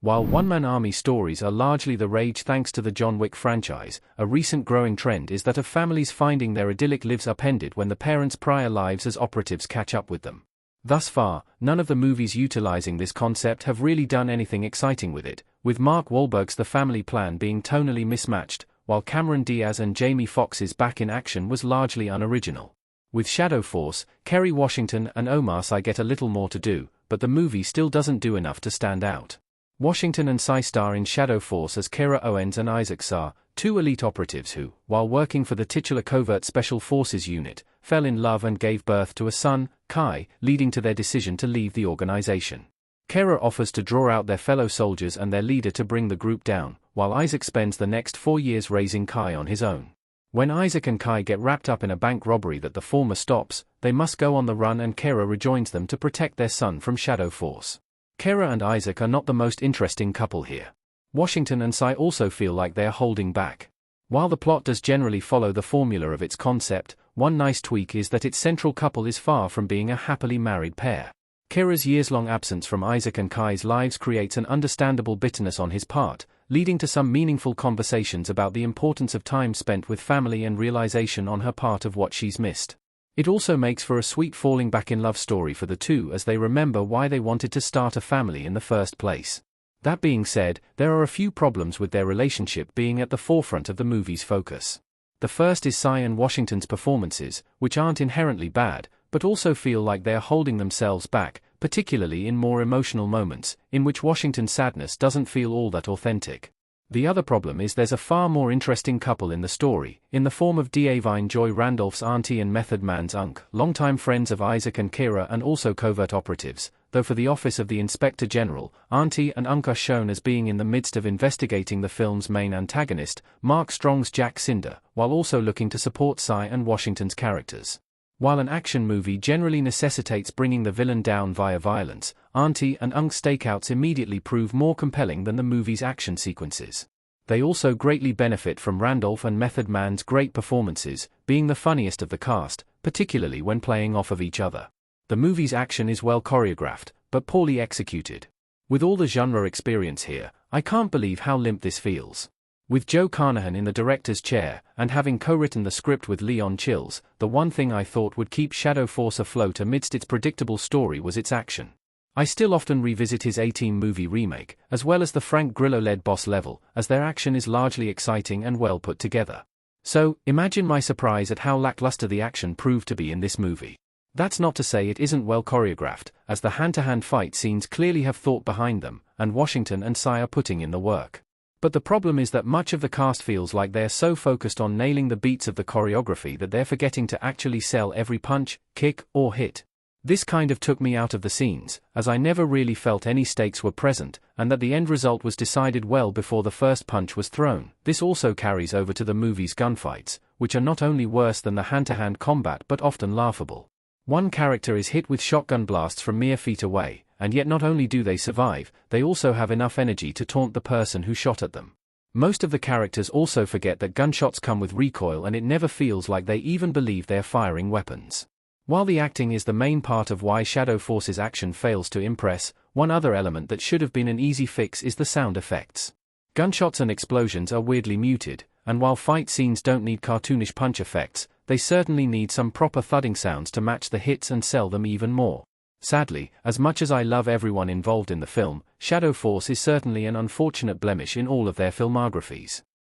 While one-man army stories are largely the rage thanks to the John Wick franchise, a recent growing trend is that of families finding their idyllic lives upended when the parents' prior lives as operatives catch up with them. Thus far, none of the movies utilizing this concept have really done anything exciting with it, with Mark Wahlberg's The Family Plan being tonally mismatched, while Cameron Diaz and Jamie Foxx's Back in Action was largely unoriginal. With Shadow Force, Kerry Washington and Omar Sy get a little more to do, but the movie still doesn't do enough to stand out. Washington and Sy star in Shadow Force as Kira Owens and Isaac Sarr, two elite operatives who, while working for the titular Covert Special Forces unit, fell in love and gave birth to a son, Kai, leading to their decision to leave the organization. Kira offers to draw out their fellow soldiers and their leader to bring the group down, while Isaac spends the next 4 years raising Kai on his own. When Isaac and Kai get wrapped up in a bank robbery that the former stops, they must go on the run and Kira rejoins them to protect their son from Shadow Force. Kira and Isaac are not the most interesting couple here. Washington and Sy also feel like they are holding back. While the plot does generally follow the formula of its concept, one nice tweak is that its central couple is far from being a happily married pair. Kira's years-long absence from Isaac and Kai's lives creates an understandable bitterness on his part, leading to some meaningful conversations about the importance of time spent with family and realization on her part of what she's missed. It also makes for a sweet falling back in love story for the two as they remember why they wanted to start a family in the first place. That being said, there are a few problems with their relationship being at the forefront of the movie's focus. The first is Sy and Washington's performances, which aren't inherently bad, but also feel like they are holding themselves back, particularly in more emotional moments, in which Washington's sadness doesn't feel all that authentic. The other problem is there's a far more interesting couple in the story, in the form of D'Avine Joy Randolph's auntie and Method Man's uncle, longtime friends of Isaac and Kira and also covert operatives, though for the office of the Inspector General, auntie and uncle are shown as being in the midst of investigating the film's main antagonist, Mark Strong's Jack Cinder, while also looking to support Sy and Washington's characters. While an action movie generally necessitates bringing the villain down via violence, Auntie and Unc's stakeouts immediately prove more compelling than the movie's action sequences. They also greatly benefit from Randolph and Method Man's great performances, being the funniest of the cast, particularly when playing off of each other. The movie's action is well choreographed, but poorly executed. With all the genre experience here, I can't believe how limp this feels. With Joe Carnahan in the director's chair, and having co-written the script with Leon Chills, the one thing I thought would keep Shadow Force afloat amidst its predictable story was its action. I still often revisit his A-Team movie remake, as well as the Frank Grillo-led Boss Level, as their action is largely exciting and well put together. So, imagine my surprise at how lackluster the action proved to be in this movie. That's not to say it isn't well choreographed, as the hand-to-hand fight scenes clearly have thought behind them, and Washington and Sy are putting in the work. But the problem is that much of the cast feels like they're so focused on nailing the beats of the choreography that they're forgetting to actually sell every punch, kick, or hit. This kind of took me out of the scenes, as I never really felt any stakes were present, and that the end result was decided well before the first punch was thrown. This also carries over to the movie's gunfights, which are not only worse than the hand-to-hand combat but often laughable. One character is hit with shotgun blasts from mere feet away, and yet not only do they survive, they also have enough energy to taunt the person who shot at them. Most of the characters also forget that gunshots come with recoil and it never feels like they even believe they're firing weapons. While the acting is the main part of why Shadow Force's action fails to impress, one other element that should have been an easy fix is the sound effects. Gunshots and explosions are weirdly muted, and while fight scenes don't need cartoonish punch effects, they certainly need some proper thudding sounds to match the hits and sell them even more. Sadly, as much as I love everyone involved in the film, Shadow Force is certainly an unfortunate blemish in all of their filmographies.